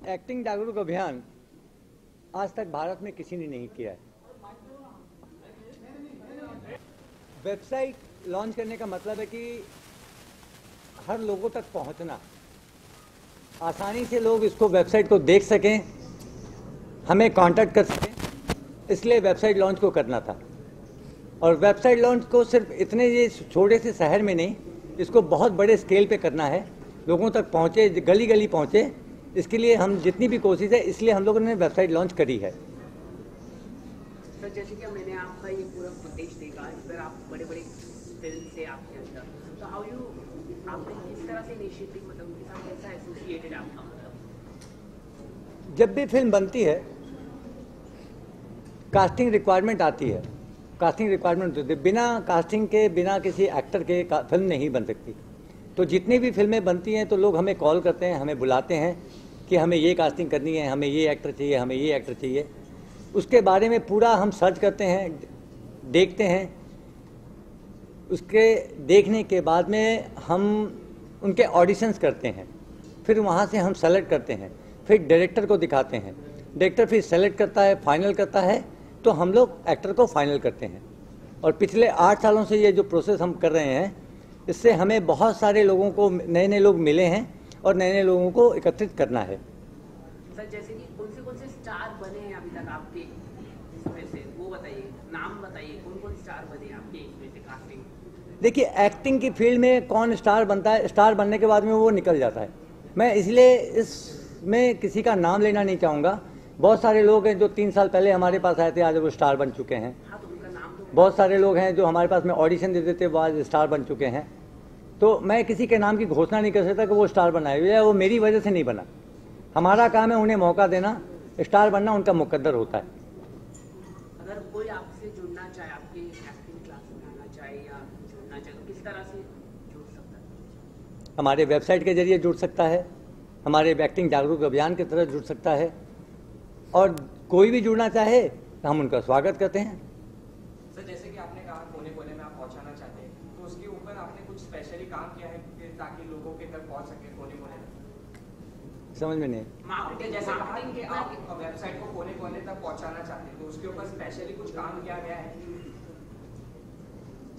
Acting जागरूक अभियान आज तक भारत में किसी ने नहीं किया है। वेबसाइट लॉन्च करने का मतलब है कि हर लोगों तक पहुंचना, आसानी से लोग इसको वेबसाइट को देख सकें, हमें कांटेक्ट कर सकें, इसलिए वेबसाइट लॉन्च को करना था। और वेबसाइट लॉन्च को सिर्फ इतने ये छोटे से शहर में नहीं, इसको बहुत बड़े स्केल पे करना है, लोगों तक पहुंचे, गली गली पहुंचे। इसके लिए हम जितनी भी कोशिश है, इसलिए हम लोगों ने वेबसाइट लॉन्च करी है। सर, जैसे कि मैंने आपका ये पूरा फुटेज देखा, इस पर आप बड़े बड़े फिल्म से आपके अंदर, तो आपने किस तरह से इनिशिएटिव, मतलब उनके साथ कैसा एसोसिएटेड आपका, मतलब जब भी फिल्म बनती है कास्टिंग रिक्वायरमेंट आती है, कास्टिंग रिक्वायरमेंट होती है। बिना कास्टिंग के, बिना किसी एक्टर के फिल्म नहीं बन सकती। तो जितनी भी फिल्में बनती हैं तो लोग हमें कॉल करते हैं, हमें बुलाते हैं कि हमें ये कास्टिंग करनी है, हमें ये एक्टर चाहिए, हमें ये एक्टर चाहिए। उसके बारे में पूरा हम सर्च करते हैं, देखते हैं। उसके देखने के बाद में हम उनके ऑडिशंस करते हैं, फिर वहाँ से हम सेलेक्ट करते हैं, फिर डायरेक्टर को दिखाते हैं, डायरेक्टर फिर सेलेक्ट करता है, फाइनल करता है, तो हम लोग एक्टर को फाइनल करते हैं। और पिछले 8 सालों से ये जो प्रोसेस हम कर रहे हैं, इससे हमें बहुत सारे लोगों को, नए नए लोग मिले हैं और नए नए लोगों को एकत्रित करना है। सर, जैसे कि कौन से स्टार बने हैं अभी तक आपके इसमें से, वो बताइए, नाम बताइए, कौन स्टार बने आपके इसमें से कास्टिंग? देखिए, एक्टिंग की फील्ड में कौन स्टार बनता है, स्टार बनने के बाद में वो निकल जाता है। मैं इसलिए इसमें किसी का नाम लेना नहीं चाहूँगा। बहुत सारे लोग हैं जो 3 साल पहले हमारे पास आए थे, आज वो स्टार बन चुके हैं। हाँ, तो उनका नाम तो बहुत सारे लोग हैं जो हमारे पास में ऑडिशन देते थे, वो आज स्टार बन चुके हैं। तो मैं किसी के नाम की घोषणा नहीं कर सकता कि वो स्टार बना है, या वो मेरी वजह से नहीं बना। हमारा काम है उन्हें मौका देना, स्टार बनना उनका मुकद्दर होता है। अगर कोई आपसे जुड़ना चाहे, आपकी एक्टिंग क्लास में आना चाहे या जुड़ना चाहे, तो किस तरह से जुड़ सकता है? हमारे वेबसाइट के जरिए जुड़ सकता है, हमारे एक्टिंग जागरूक अभियान की तरह जुड़ सकता है, और कोई भी जुड़ना चाहे तो हम उनका स्वागत करते हैं। सर, जैसे कि आपने कहा कोने कोने में आप पहुंचाना चाहते हैं, तो उसके ऊपर आपने कुछ स्पेशली काम किया है ताकि लोगों के तक पहुंच सके, कोने कोने तक? समझ में नहीं। आपने जैसे कहा कि आप वेबसाइट को कोने कोने तक पहुंचाना चाहते हैं, तो उसके ऊपर स्पेशली कुछ काम किया गया है?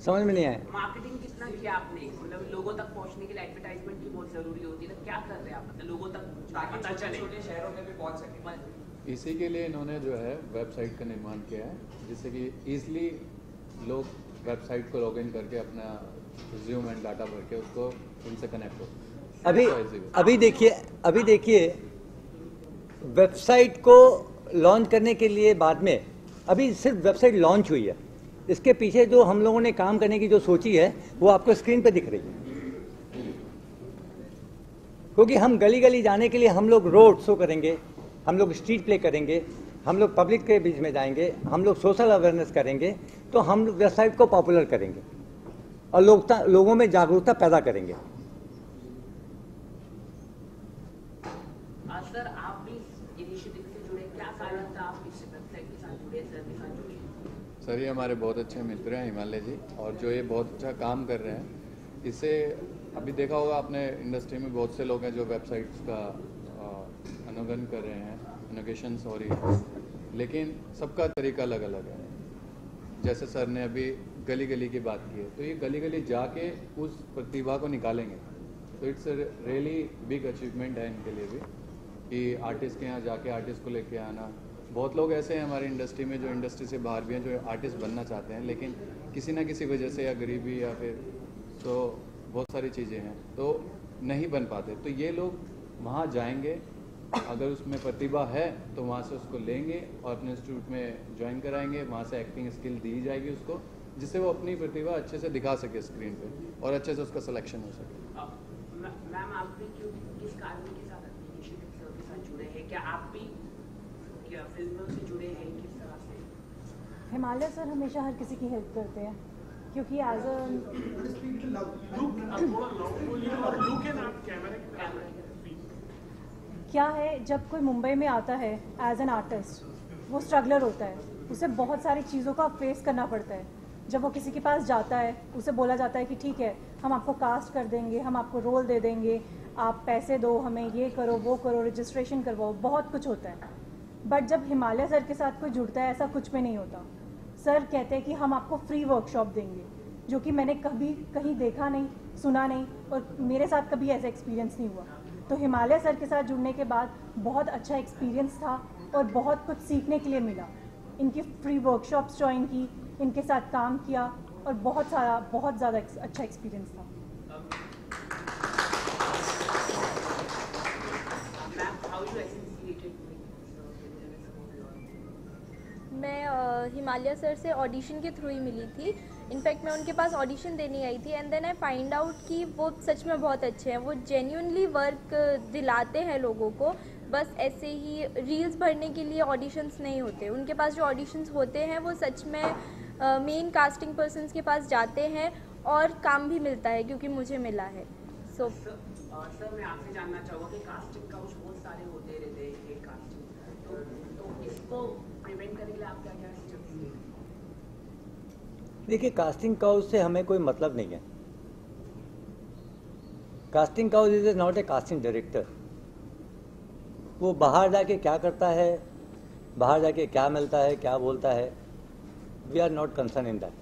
समझ में नहीं आया। मार्केटिंग कितना किया आपने, मतलब लोगों तक पहुंचने के लिए एडवर्टाइजमेंट की बहुत जरूरी होती है, तो क्या कर रहे हैं आप, मतलब लोगों तक ताकि छोटे शहरों में भी पहुंच सके? इसी के लिए इन्होंने जो है वेबसाइट का निर्माण किया है, जिससे कि ईजिली लोग वेबसाइट को लॉगिन करके अपना रिज्यूम एंड डाटा भर के उसको उनसे कनेक्ट हो। अभी देखिए वेबसाइट को लॉन्च करने के लिए बाद में, अभी सिर्फ वेबसाइट लॉन्च हुई है, इसके पीछे जो हम लोगों ने काम करने की जो सोची है वो आपको स्क्रीन पे दिख रही है। क्योंकि हम गली गली जाने के लिए हम लोग रोड शो करेंगे, हम लोग स्ट्रीट प्ले करेंगे, हम लोग पब्लिक के बीच में जाएंगे, हम लोग सोशल अवेयरनेस करेंगे, तो हम वेबसाइट को पॉपुलर करेंगे और लोगों में जागरूकता पैदा करेंगे। सर आप भी इनिशिएटिव से जुड़े, क्या कारण था आप इस वेबसाइट के साथ जुड़े, सर के साथ जुड़े? सर ये हमारे बहुत अच्छे मित्र हैं हिमालय जी, और जो ये बहुत अच्छा काम कर रहे हैं, इससे अभी देखा होगा आपने इंडस्ट्री में बहुत से लोग हैं जो वेबसाइट्स का अनुगमन कर रहे हैं, इनोवेशंस हो रही है, लेकिन सबका तरीका अलग अलग है। जैसे सर ने अभी गली गली की बात की है, तो ये गली गली जाके उस प्रतिभा को निकालेंगे, तो इट्स रियली बिग अचीवमेंट है इनके लिए भी, कि आर्टिस्ट के यहाँ जाके आर्टिस्ट को लेके आना। बहुत लोग ऐसे हैं हमारी इंडस्ट्री में जो इंडस्ट्री से बाहर भी हैं, जो आर्टिस्ट बनना चाहते हैं, लेकिन किसी ना किसी वजह से, या गरीबी या फिर तो बहुत सारी चीज़ें हैं, तो नहीं बन पाते। तो ये लोग वहाँ जाएंगे, अगर उसमें प्रतिभा है तो वहाँ से उसको लेंगे और अपने इंस्टीट्यूट में ज्वाइन कराएंगे, वहाँ से एक्टिंग स्किल दी जाएगी उसको, जिससे वो अपनी प्रतिभा अच्छे से दिखा सके स्क्रीन पे और अच्छे से उसका सिलेक्शन हो सके। मैम आप भी किस कारण के साथ इनिशिएटिव के साथ जुड़े हैं? क्या आप भी फिल्मों से जुड़े हैं? किस तरह से? हिमालय सर हमेशा हर किसी की हेल्प करते हैं, क्योंकि एज क्या है, जब कोई मुंबई में आता है एज एन आर्टिस्ट, वो स्ट्रगलर होता है, उसे बहुत सारी चीज़ों का फेस करना पड़ता है। जब वो किसी के पास जाता है, उसे बोला जाता है कि ठीक है, हम आपको कास्ट कर देंगे, हम आपको रोल दे देंगे, आप पैसे दो, हमें ये करो वो करो, रजिस्ट्रेशन करवाओ, बहुत कुछ होता है। बट जब हिमालय सर के साथ कोई जुड़ता है, ऐसा कुछ भी नहीं होता। सर कहते हैं कि हम आपको फ्री वर्कशॉप देंगे, जो कि मैंने कभी कहीं देखा नहीं, सुना नहीं, और मेरे साथ कभी ऐसा एक्सपीरियंस नहीं हुआ। तो हिमालय सर के साथ जुड़ने के बाद बहुत अच्छा एक्सपीरियंस था और बहुत कुछ सीखने के लिए मिला। इनकी फ्री वर्कशॉप्स ज्वाइन की, इनके साथ काम किया और बहुत ज़्यादा अच्छा एक्सपीरियंस था। मैं हिमालय सर से ऑडिशन के थ्रू ही मिली थी। इनफैक्ट मैं उनके पास ऑडिशन देने आई थी, and then I find out कि वो सच में बहुत अच्छे हैं। वो जेन्युइनली वर्क दिलाते हैं लोगों को, बस ऐसे ही रील्स भरने के लिए ऑडिशंस नहीं होते। उनके पास जो ऑडिशंस होते हैं वो सच में मेन कास्टिंग पर्सन्स के पास जाते हैं और काम भी मिलता है, क्योंकि मुझे मिला है। सर मैं आपसे जानना चाहूँगा कि कास्टिंग काउच बहुत सारे होते रहते हैं कास्टिंग, तो इसको प्रिवेंट करने के लिए आप क्या क्या स्टेप्स लेंगे? देखिए, कास्टिंग काउच से हमें कोई मतलब नहीं है। Casting couch is not a casting director. वो बाहर जाके क्या करता है, बाहर जाके क्या मिलता है, क्या बोलता है, we are not concern in that.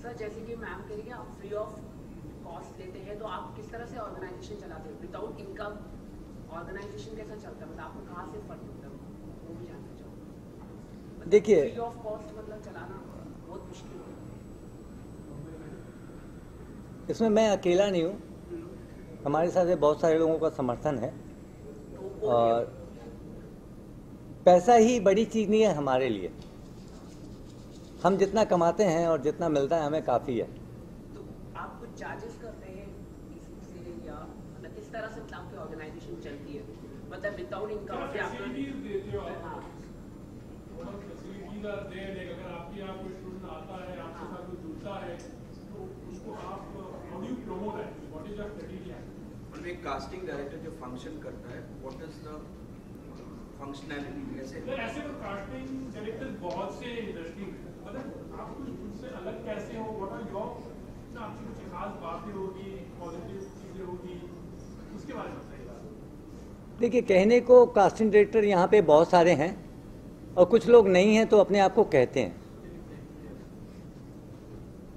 Sir जैसे कि मैम कह रही है आप फ्री ऑफ कॉस्ट लेते हैं, तो आप किस तरह से ऑर्गेनाइजेशन चलाते हैं? विदाउट इनकम ऑर्गेनाइजेशन कैसा चलता है? मतलब आपको कहाँ से फंड मिलता है, वो भी जानना चाहूँगा। देखिए, फ्री ऑफ कॉस्ट मतलब चलाना बहुत मुश्किल है। इसमें मैं अकेला नहीं हूँ, हमारे साथ बहुत सारे लोगों का समर्थन है, और पैसा ही बड़ी चीज़ नहीं है हमारे लिए। हम जितना कमाते हैं और जितना मिलता है हमें काफ़ी है। तो आप कुछ चार्जेस करते हैं इससे, या मतलब किस तरह से मतलब आपकी ऑर्गेनाइजेशन चलती है? मतलब विदाउट इनकम से आप अगर आपके यहाँ कोई स्टूडेंट आता है, आपके साथ कोई जुड़ता है, तो उसको आप how do you promote it? What is your criteria? एक कास्टिंग डायरेक्टर जो फंक्शन करता है, व्हाट इज द फंक्शनैलिटी? ऐसे तो कास्टिंग डायरेक्टर बहुत से इंडस्ट्री में, मतलब आप कुछ उनसे अलग कैसे हो? व्हाट आर योर, आपकी कुछ खास बातें होगी, पॉजिटिव चीजें होगी, उसके बारे में बताइए। देखिए, कहने को कास्टिंग डायरेक्टर यहाँ पे बहुत सारे हैं, और कुछ लोग नहीं हैं तो अपने आप को कहते हैं।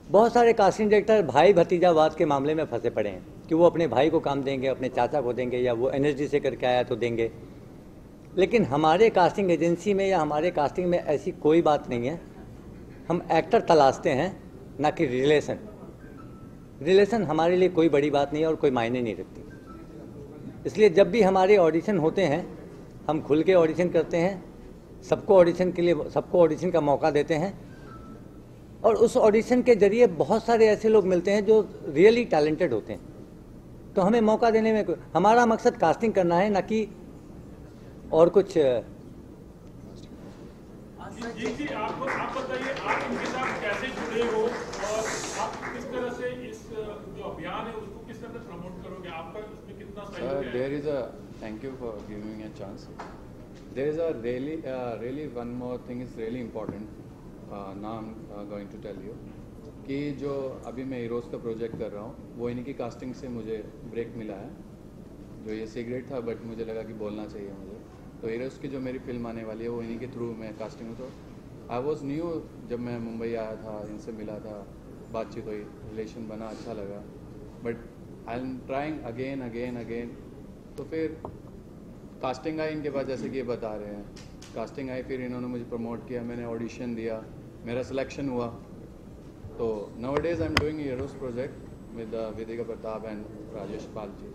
बहुत सारे कास्टिंग डायरेक्टर भाई भतीजावाद के मामले में फंसे पड़े हैं कि वो अपने भाई को काम देंगे, अपने चाचा को देंगे, या वो एनएसडी से करके आया तो देंगे। लेकिन हमारे कास्टिंग एजेंसी में या हमारे कास्टिंग में ऐसी कोई बात नहीं है। हम एक्टर तलाशते हैं, ना कि रिलेशन। रिलेशन हमारे लिए कोई बड़ी बात नहीं है और कोई मायने नहीं रखती। इसलिए जब भी हमारे ऑडिशन होते हैं, हम खुल के ऑडिशन करते हैं, सबको ऑडिशन का मौका देते हैं, और उस ऑडिशन के जरिए बहुत सारे ऐसे लोग मिलते हैं जो रियली टैलेंटेड होते हैं। तो हमें मौका देने में हमारा मकसद कास्टिंग करना है, ना कि और कुछ। जी आप बताइए, आप इनके साथ कैसे जुड़े हो और आप किस तरह से इस जो अभियान है उसको किस तरह से प्रमोट करोगे, आपका इसमें कितना सहयोग है? There is a thank you for giving me a chance. There is a really one more thing is really important. Now I'm going to tell you कि जो अभी मैं हीरोज़ का प्रोजेक्ट कर रहा हूँ वो इन्हीं की कास्टिंग से मुझे ब्रेक मिला है। जो ये सीक्रेट था बट मुझे लगा कि बोलना चाहिए मुझे। तो हीरोज़ की जो मेरी फिल्म आने वाली है वो इन्हीं के थ्रू मैं कास्टिंग हूँ। तो आई वॉज न्यू जब मैं मुंबई आया था, इनसे मिला था, बातचीत हुई, रिलेशन बना, अच्छा लगा, but I am trying again. तो फिर कास्टिंग आई इनके पास, जैसे कि ये बता रहे हैं, कास्टिंग आई, फिर इन्होंने मुझे प्रमोट किया, मैंने ऑडिशन दिया, मेरा सिलेक्शन हुआ। तो nowadays I am doing heroes project with Vidika Pratap and Rajesh Pal ji.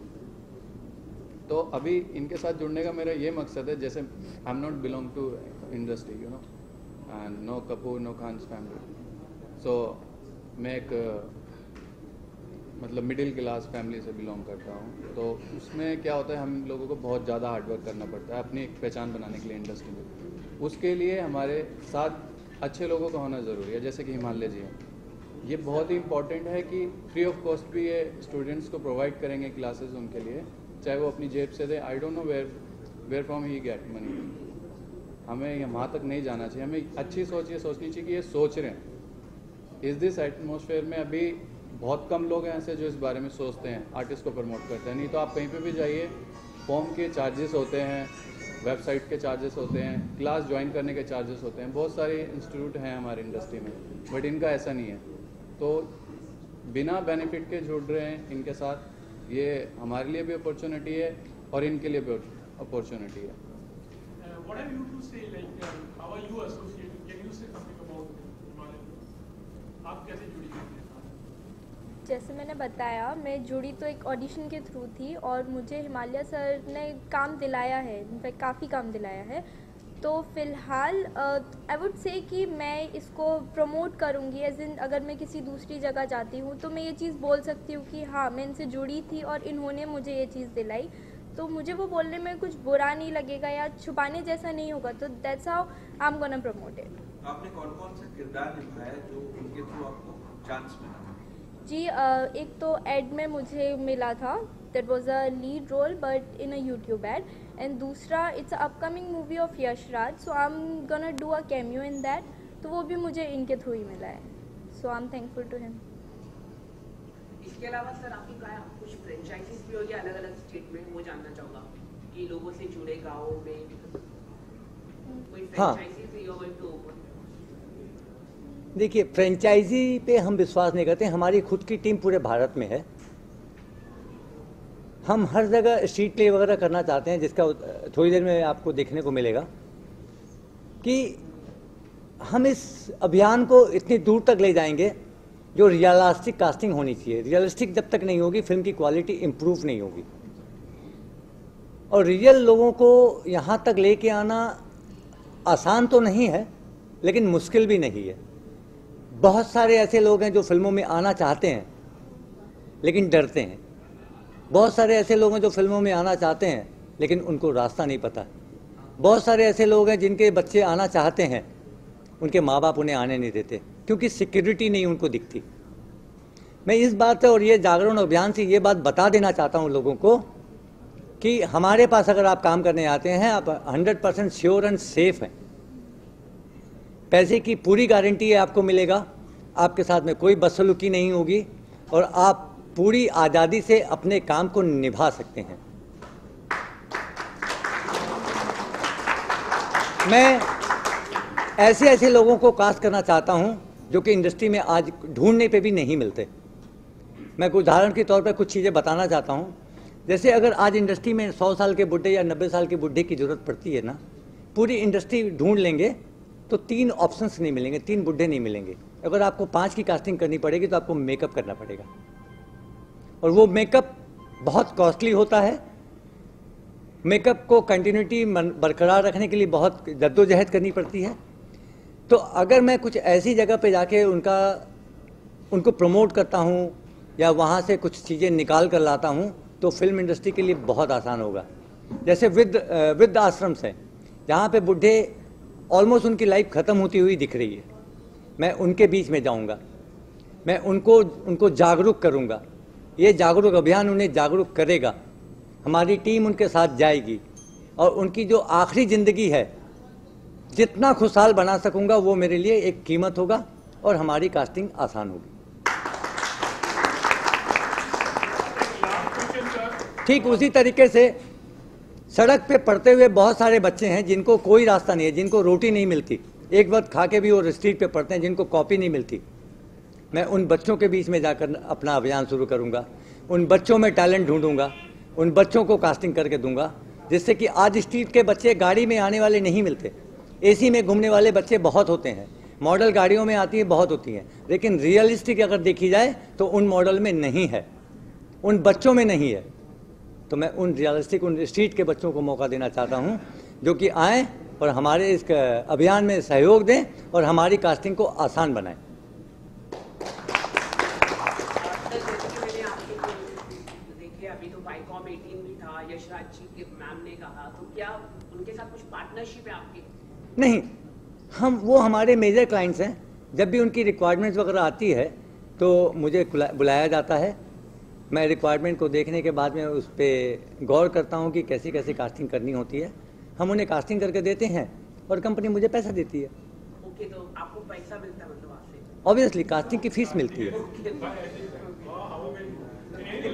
तो अभी इनके साथ जुड़ने का मेरा ये मकसद है, जैसे I am not belong to industry you know, and no Kapoor no Khans family. So मैं एक मतलब मिडिल क्लास फैमिली से बिलोंग करता हूँ। तो उसमें क्या होता है, हम लोगों को बहुत ज़्यादा हार्डवर्क करना पड़ता है अपनी एक पहचान बनाने के लिए इंडस्ट्री में। उसके लिए हमारे साथ अच्छे लोगों का होना ज़रूरी है, जैसे कि हिमालय जी हैं। ये बहुत ही इंपॉर्टेंट है कि फ्री ऑफ कॉस्ट भी ये स्टूडेंट्स को प्रोवाइड करेंगे क्लासेस उनके लिए, चाहे वो अपनी जेब से दे। I don't know where from he get money. हमें वहाँ तक नहीं जाना चाहिए, हमें अच्छी सोच ये सोचनी चाहिए कि ये सोच रहे हैं। इस दिस एटमॉस्फेयर में अभी बहुत कम लोग हैं ऐसे जो इस बारे में सोचते हैं, आर्टिस्ट को प्रमोट करते हैं। नहीं तो आप कहीं पे भी जाइए, फॉर्म के चार्जेस होते हैं, वेबसाइट के चार्जेस होते हैं, क्लास ज्वाइन करने के चार्जेस होते हैं। बहुत सारे इंस्टीट्यूट हैं हमारी इंडस्ट्री में, बट इनका ऐसा नहीं है। तो बिना बेनिफिट के जुड़ रहे हैं इनके साथ, ये हमारे लिए भी अपॉर्चुनिटी है और इनके लिए भी अपॉर्चुनिटी है। What have you to say, like how are you associated? Can you say something about Himalaya? आप कैसे जुड़ी हैं? जैसे मैंने बताया, मैं जुड़ी तो एक ऑडिशन के थ्रू थी और मुझे हिमालय सर ने काम दिलाया है, इनफैक्ट काफ़ी काम दिलाया है। तो फ़िलहाल आई वुड से कि मैं इसको प्रमोट करूँगी, एज इन अगर मैं किसी दूसरी जगह जाती हूँ तो मैं ये चीज़ बोल सकती हूँ कि हाँ मैं इनसे जुड़ी थी और इन्होंने मुझे ये चीज़ दिलाई। तो मुझे वो बोलने में कुछ बुरा नहीं लगेगा या छुपाने जैसा नहीं होगा। तो that's how I am gonna promote it. आपने कौन-कौन सा किरदार निभाया जो उनके थ्रू आपको चांस मिला? जी एक तो एड में मुझे मिला था, that was a lead role but in a YouTube ad, and दूसरा it's a upcoming movie of Yash Raj, so I am gonna do a cameo in that. तो वो भी मुझे इनके थ्रू ही मिला है, so I am thankful to him. इसके अलावा सर आपकी क्या कुछ फ्रेंचाइजीज भी होगी अलग अलग स्टेट में, वो जानना चाहूँगा कि लोगों से जुड़े गाँव में कोई फ्रेंचाइजी भी हो तो ओपन? देखिए, फ्रेंचाइजी पे हम विश्वास नहीं करते। हमारी खुद की टीम पूरे भारत में है। हम हर जगह स्ट्रीट प्ले वगैरह करना चाहते हैं, जिसका थोड़ी देर में आपको देखने को मिलेगा कि हम इस अभियान को इतनी दूर तक ले जाएंगे जो रियलिस्टिक कास्टिंग होनी चाहिए। रियलिस्टिक जब तक नहीं होगी, फिल्म की क्वालिटी इम्प्रूव नहीं होगी। और रियल लोगों को यहाँ तक लेके आना आसान तो नहीं है, लेकिन मुश्किल भी नहीं है। बहुत सारे ऐसे लोग हैं जो फिल्मों में आना चाहते हैं लेकिन डरते हैं। बहुत सारे ऐसे लोग हैं जो फिल्मों में आना चाहते हैं लेकिन उनको रास्ता नहीं पता। बहुत सारे ऐसे लोग हैं जिनके बच्चे आना चाहते हैं, उनके माँ बाप उन्हें आने नहीं देते क्योंकि सिक्योरिटी नहीं उनको दिखती। मैं इस बात से और ये जागरण अभियान से ये बात बता देना चाहता हूँ लोगों को कि हमारे पास अगर आप काम करने आते हैं, आप 100% श्योर एंड सेफ हैं। पैसे की पूरी गारंटी है आपको मिलेगा, आपके साथ में कोई बदसलूकी नहीं होगी और आप पूरी आज़ादी से अपने काम को निभा सकते हैं। मैं ऐसे लोगों को कास्ट करना चाहता हूं जो कि इंडस्ट्री में आज ढूंढने पे भी नहीं मिलते। मैं उदाहरण के तौर पर कुछ चीज़ें बताना चाहता हूं। जैसे अगर आज इंडस्ट्री में 100 साल के बुढ़े या 90 साल के बुढ़े की ज़रूरत पड़ती है ना, पूरी इंडस्ट्री ढूंढ लेंगे तो 3 ऑप्शंस नहीं मिलेंगे, 3 बुढ़े नहीं मिलेंगे। अगर आपको 5 की कास्टिंग करनी पड़ेगी तो आपको मेकअप करना पड़ेगा और वो मेकअप बहुत कॉस्टली होता है। मेकअप को कंटिन्यूटी बरकरार रखने के लिए बहुत जद्दोजहद करनी पड़ती है। तो अगर मैं कुछ ऐसी जगह पे जाके उनको प्रमोट करता हूँ या वहाँ से कुछ चीज़ें निकाल कर लाता हूँ तो फिल्म इंडस्ट्री के लिए बहुत आसान होगा। जैसे वृद्ध आश्रम्स हैं जहाँ पे बुढ़े ऑलमोस्ट उनकी लाइफ ख़त्म होती हुई दिख रही है, मैं उनके बीच में जाऊँगा, मैं उनको जागरूक करूँगा। ये जागरूक अभियान उन्हें जागरूक करेगा, हमारी टीम उनके साथ जाएगी और उनकी जो आखिरी ज़िंदगी है जितना खुशहाल बना सकूँगा वो मेरे लिए एक कीमत होगा और हमारी कास्टिंग आसान होगी। ठीक उसी तरीके से सड़क पे पड़ते हुए बहुत सारे बच्चे हैं जिनको कोई रास्ता नहीं है, जिनको रोटी नहीं मिलती, एक वक्त खा के भी वो स्ट्रीट पे पड़ते हैं, जिनको कॉपी नहीं मिलती। मैं उन बच्चों के बीच में जाकर अपना अभियान शुरू करूंगा, उन बच्चों में टैलेंट ढूंढूंगा, उन बच्चों को कास्टिंग करके दूंगा, जिससे कि आज स्ट्रीट के बच्चे गाड़ी में आने वाले नहीं मिलते, एसी में घूमने वाले बच्चे बहुत होते हैं, मॉडल गाड़ियों में आती है बहुत होती हैं, लेकिन रियलिस्टिक अगर देखी जाए तो उन मॉडल में नहीं है, उन बच्चों में नहीं है। तो मैं उन रियलिस्टिक उन स्ट्रीट के बच्चों को मौका देना चाहता हूं जो कि आएँ और हमारे इस अभियान में सहयोग दें और हमारी कास्टिंग को आसान बनाएं। देखिए अभी तो वाईकॉम 18 भी था, यशराज जी के मैम ने कहा, तो क्या उनके साथ कुछ पार्टनरशिप है आपकी? नहीं, वो हमारे मेजर क्लाइंट्स हैं। जब भी उनकी रिक्वायरमेंट्स वगैरह आती है तो मुझे बुलाया जाता है, मैं रिक्वायरमेंट को देखने के बाद में उस पर गौर करता हूँ कि कैसी कैसी कास्टिंग करनी होती है, हम उन्हें कास्टिंग करके देते हैं और कंपनी मुझे पैसा देती है। ओके, तो आपको पैसा मिलता है मतलब आपसे? ऑब्वियसली कास्टिंग की फीस मिलती है।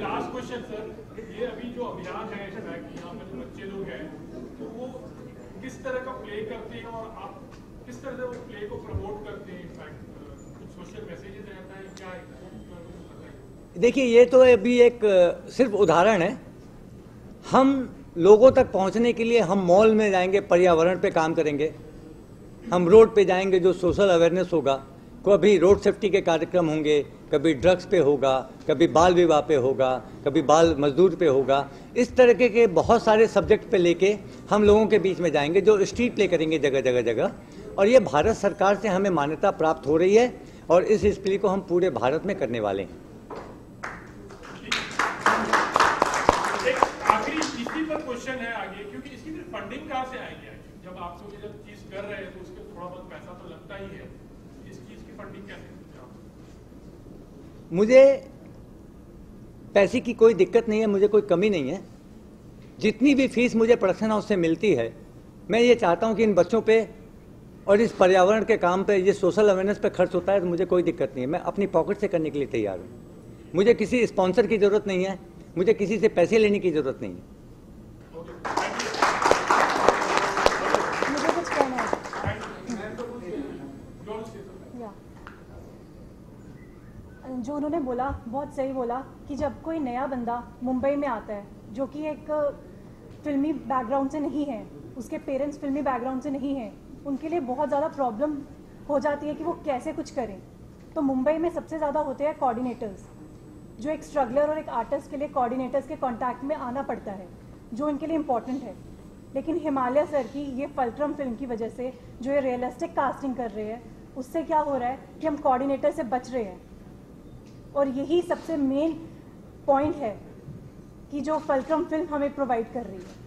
लास्ट क्वेश्चन सर, ये अभी जो अभियान है यहाँ पर जो बच्चे लोग हैं तो वो किस तरह का प्ले करते हैं और आप किस तरह से वो प्ले को प्रमोट करते हैं? इनफैक्ट कुछ सोशल मैसेजेस रहता है क्या? देखिए, ये तो अभी एक सिर्फ उदाहरण है। हम लोगों तक पहुंचने के लिए हम मॉल में जाएंगे, पर्यावरण पे काम करेंगे, हम रोड पे जाएंगे, जो सोशल अवेयरनेस होगा, कभी रोड सेफ्टी के कार्यक्रम होंगे, कभी ड्रग्स पे होगा, कभी बाल विवाह पे होगा, कभी बाल मजदूर पे होगा। इस तरह के बहुत सारे सब्जेक्ट पे लेके हम लोगों के बीच में जाएंगे, जो स्ट्रीट प्ले करेंगे जगह जगह जगह। और ये भारत सरकार से हमें मान्यता प्राप्त हो रही है और इस प्ले को हम पूरे भारत में करने वाले हैं। क्वेश्चन है आगे, क्योंकि इसकी फिर फंडिंग कहाँ से आएगी? जब आप लोग ये चीज कर रहे हैं तो उसके थोड़ा बहुत पैसा तो लगता ही है, इस चीज की फंडिंग कैसे? मुझे पैसे की कोई दिक्कत नहीं है, मुझे कोई कमी नहीं है। जितनी भी फीस मुझे प्रोडक्शन हाउस से मिलती है, मैं ये चाहता हूँ कि इन बच्चों पे और इस पर्यावरण के काम पे, ये सोशल अवेयरनेस पे खर्च होता है तो मुझे कोई दिक्कत नहीं है, मैं अपनी पॉकेट से करने के लिए तैयार हूँ। मुझे किसी स्पॉन्सर की जरूरत नहीं है, मुझे किसी से पैसे लेने की जरूरत नहीं है। मुझे कुछ कहना है। जो उन्होंने बोला बहुत सही बोला कि जब कोई नया बंदा मुंबई में आता है जो कि एक फिल्मी बैकग्राउंड से नहीं है, उसके पेरेंट्स फिल्मी बैकग्राउंड से नहीं हैं, उनके लिए बहुत ज़्यादा प्रॉब्लम हो जाती है कि वो कैसे कुछ करें। तो मुंबई में सबसे ज़्यादा होते हैं कोऑर्डिनेटर्स, जो एक स्ट्रगलर और एक आर्टिस्ट के लिए कोऑर्डिनेटर्स के कांटेक्ट में आना पड़ता है, जो इनके लिए इम्पॉर्टेंट है। लेकिन हिमालय सर की ये फल्क्रम फिल्म की वजह से जो ये रियलिस्टिक कास्टिंग कर रहे हैं, उससे क्या हो रहा है कि हम कोऑर्डिनेटर से बच रहे हैं। और यही सबसे मेन पॉइंट है कि जो फल्क्रम फिल्म हमें प्रोवाइड कर रही है।